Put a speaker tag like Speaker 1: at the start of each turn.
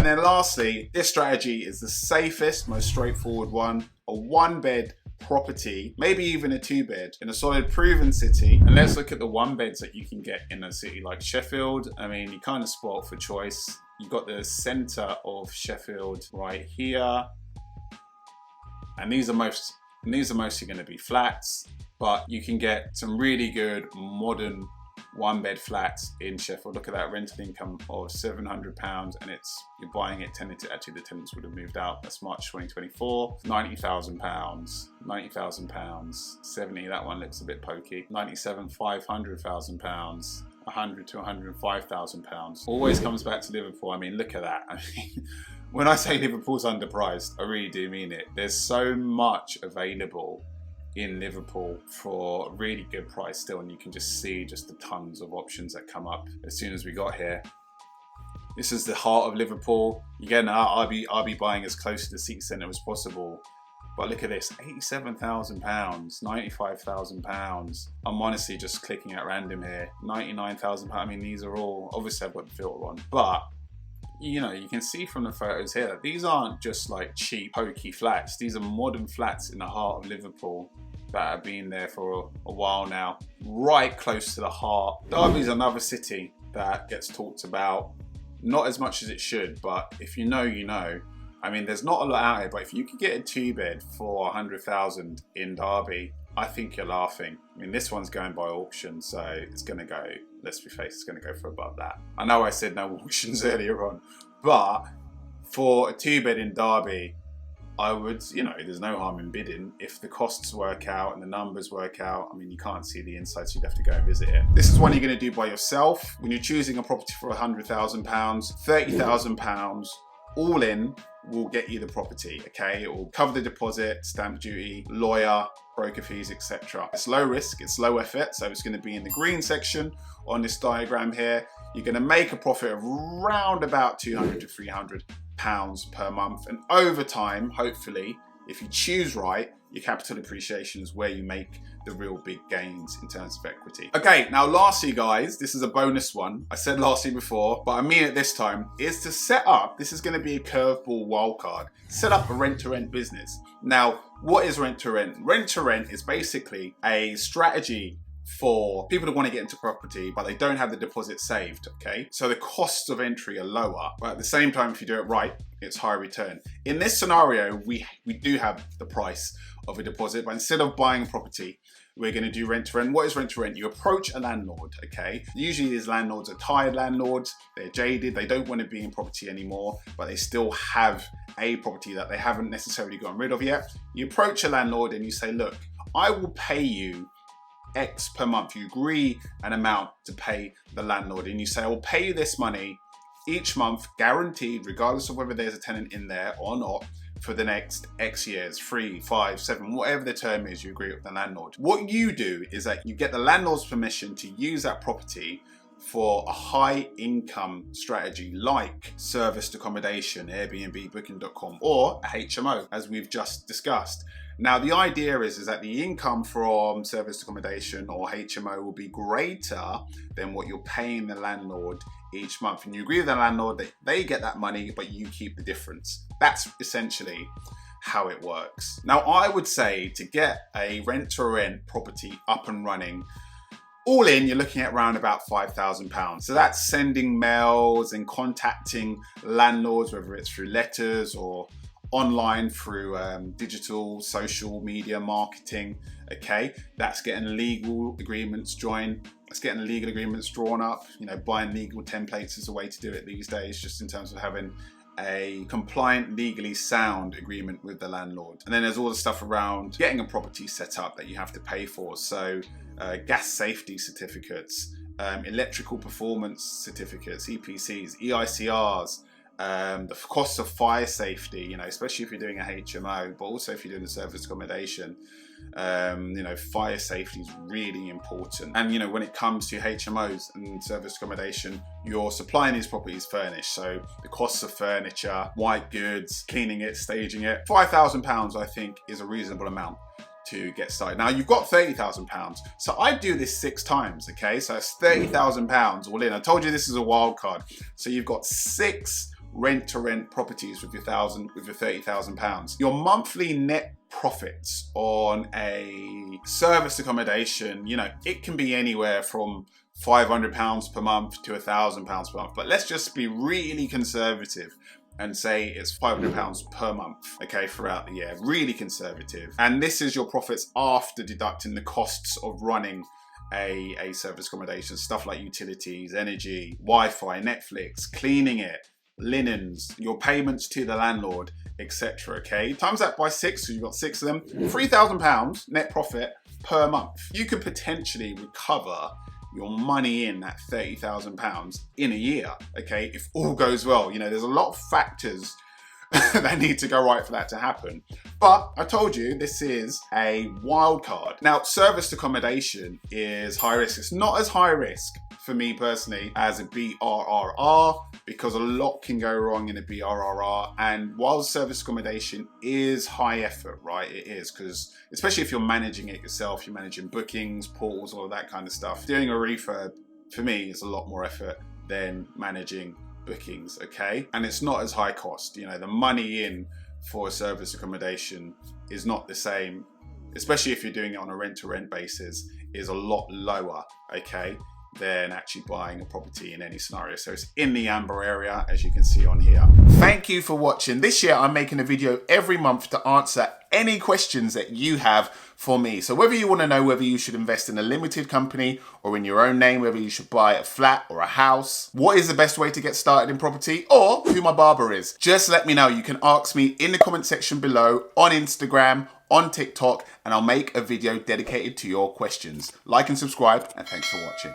Speaker 1: then lastly, this strategy is the safest, most straightforward one. A 1-bed property, maybe even a 2-bed in a solid proven city. And let's look at the 1-beds that you can get in a city like Sheffield. I mean, you're kind of spoiled for choice. You've got the center of Sheffield right here. And these are mostly going to be flats, but you can get some really good modern 1-bed flats in Sheffield. Look at that rental income of £700, and you're buying it tenanted. Actually, the tenants would have moved out. That's March 2024. £90,000, £90,000, 70. That one looks a bit pokey. 97, £500,000, 100 to 105,000 pounds. Always comes back to Liverpool. I mean, look at that. I mean, when I say Liverpool's underpriced, I really do mean it. There's so much available in Liverpool for a really good price still, and you can just see just the tons of options that come up as soon as we got here. This is the heart of Liverpool. Again, I'll be buying as close to the city centre as possible. But look at this, £87,000, £95,000. I'm honestly just clicking at random here. £99,000. I mean, these are all, obviously I've got the filter on, but you know, you can see from the photos here that these aren't just like cheap, pokey flats. These are modern flats in the heart of Liverpool that have been there for a while now, right close to the heart. Derby's another city that gets talked about, not as much as it should, but if you know, you know. I mean, there's not a lot out here, but if you could get a 2-bed for 100,000 in Derby, I think you're laughing. I mean, this one's going by auction, so it's gonna go, let's be faced, it's gonna go for above that. I know I said no auctions earlier on, but for a 2-bed in Derby, I would, you know, there's no harm in bidding. If the costs work out and the numbers work out, I mean, you can't see the inside, so you'd have to go and visit it. This is one you're gonna do by yourself. When you're choosing a property for £100,000, £30,000, all in will get you the property, okay? It will cover the deposit, stamp duty, lawyer, broker fees, etc. It's low risk, it's low effort, so it's gonna be in the green section on this diagram here. You're gonna make a profit of around about £200 to £300 per month. And over time, hopefully, if you choose right, your capital appreciation is where you make the real big gains in terms of equity. Okay, now lastly guys, this is a bonus one. I said lastly before, but I mean it this time, is to set up, this is gonna be a curveball wildcard, set up a rent-to-rent business. Now, what is rent-to-rent? Rent-to-rent is basically a strategy for people that want to get into property, but they don't have the deposit saved, okay? So the costs of entry are lower, but at the same time, if you do it right, it's high return. In this scenario, we do have the price of a deposit, but instead of buying a property, we're gonna do rent to rent. What is rent to rent? You approach a landlord, okay? Usually these landlords are tired landlords, they're jaded, they don't wanna be in property anymore, but they still have a property that they haven't necessarily gotten rid of yet. You approach a landlord and you say, look, I will pay you X per month. You agree an amount to pay the landlord and you say, I'll pay you this money each month, guaranteed, regardless of whether there's a tenant in there or not, for the next X years, 3, 5, 7, whatever the term is you agree with the landlord. What you do is that you get the landlord's permission to use that property for a high income strategy like serviced accommodation, Airbnb, Booking.com, or a HMO, as we've just discussed. Now, the idea is that the income from serviced accommodation or HMO will be greater than what you're paying the landlord each month. And you agree with the landlord that they get that money, but you keep the difference. That's essentially how it works. Now, I would say to get a rent-to-rent property up and running, all in, you're looking at around about £5,000. So that's sending mails and contacting landlords, whether it's through letters or online through digital social media marketing. Okay, that's getting legal agreements joined, that's getting legal agreements drawn up. You know, buying legal templates is a way to do it these days, just in terms of having a compliant, legally sound agreement with the landlord. And then there's all the stuff around getting a property set up that you have to pay for. So gas safety certificates, electrical performance certificates, EPCs, EICRs, the cost of fire safety, you know, especially if you're doing a HMO, but also if you're doing a service accommodation, you know, fire safety is really important. And, you know, when it comes to HMOs and service accommodation, you're supplying these properties furnished. So the costs of furniture, white goods, cleaning it, staging it, £5,000, I think, is a reasonable amount to get started. Now, you've got £30,000. So I do this 6 times, okay? So it's £30,000 all in. I told you this is a wild card. So you've got 6 rent-to-rent properties with your £30,000. Your monthly net profits on a serviced accommodation, you know, it can be anywhere from £500 per month to £1,000 per month. But let's just be really conservative and say it's £500 per month, okay, throughout the year. Really conservative. And this is your profits after deducting the costs of running a service accommodation, stuff like utilities, energy, Wi-Fi, Netflix, cleaning it, linens, your payments to the landlord, etc. Okay, times that by 6, so you've got 6 of them, £3,000 net profit per month. You could potentially recover your money in that £30,000 in a year, okay, if all goes well. You know, there's a lot of factors that need to go right for that to happen. But I told you, this is a wild card. Now, serviced accommodation is high risk. It's not as high risk for me personally as a BRRR, because a lot can go wrong in a BRRR. And while serviced accommodation is high effort, right? It is, because especially if you're managing it yourself, you're managing bookings, portals, all of that kind of stuff. Doing a refurb, for me, is a lot more effort than managing bookings, okay? And it's not as high cost. You know, the money in for a service accommodation is not the same, especially if you're doing it on a rent-to-rent basis, is a lot lower, okay, than actually buying a property in any scenario. So it's in the amber area, as you can see on here. Thank you for watching. This year I'm making a video every month to answer any questions that you have for me. So whether you want to know whether you should invest in a limited company or in your own name, whether you should buy a flat or a house, what is the best way to get started in property, or who my barber is, just let me know. You can ask me in the comment section below, on Instagram, on TikTok, and I'll make a video dedicated to your questions. Like and subscribe, and thanks for watching.